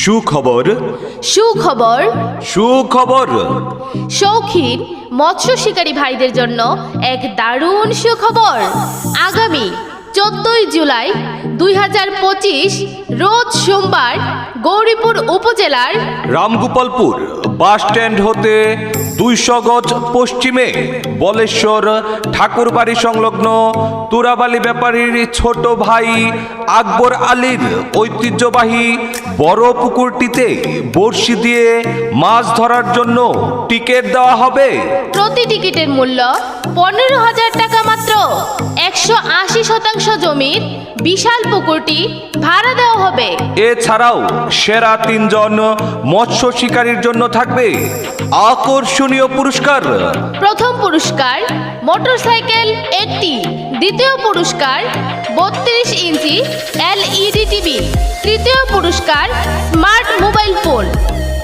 সুখবর সুখবর সুখবর শৌখিন মৎস্য শিকারী ভাইদের জন্য এক দারুণ সুখবর। আগামী 14ই জুলাই 2025 রোজ সোমবার গৌরীপুর উপজেলার রামগোপালপুর বাস স্ট্যান্ড হতে 200 গজ পশ্চিমে বলেশ্বর ঠাকুরবাড়ি সংলগ্ন তুরাবালি ব্যাপারীর ছোট ভাই আকবর আলীর ঐতিহ্যবাহী বড় পুকুরটিতে বড়শি দিয়ে মাছ ধরার জন্য টিকিট দেওয়া হবে। প্রতি টিকিটের মূল্য 15,000 টাকা মাত্র। 180% জমির বিশাল পুকুরটি ভাড়া দেওয়া হবে। এছাড়াও সেরা 3 জন মৎস্য শিকারীর জন্য থাকবে আকর্ষণীয় পুরস্কার। প্রথম পুরস্কার মোটরসাইকেল একটি, দ্বিতীয় পুরস্কার 32 ইঞ্চি LED টিভি, তৃতীয় পুরস্কার স্মার্ট মোবাইল ফোন।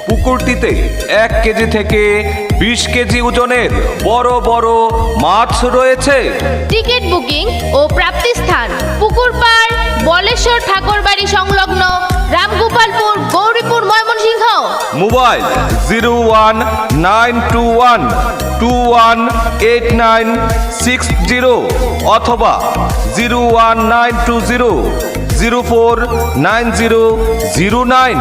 পুকুরটিতে 1 কেজি থেকে 20 কেজি ওজনের বড় বড় মাছ রয়েছে। টিকিট বুকিং ও প্রাপ্তি স্থান পুকুর পাড় বলেশ্বর ঠাকুরবাড়ি সংলগ্ন রামগোপালপুর গৌরীপুর ময়মনসিংহ। মোবাইল 01921218960 অথবা 01920049009।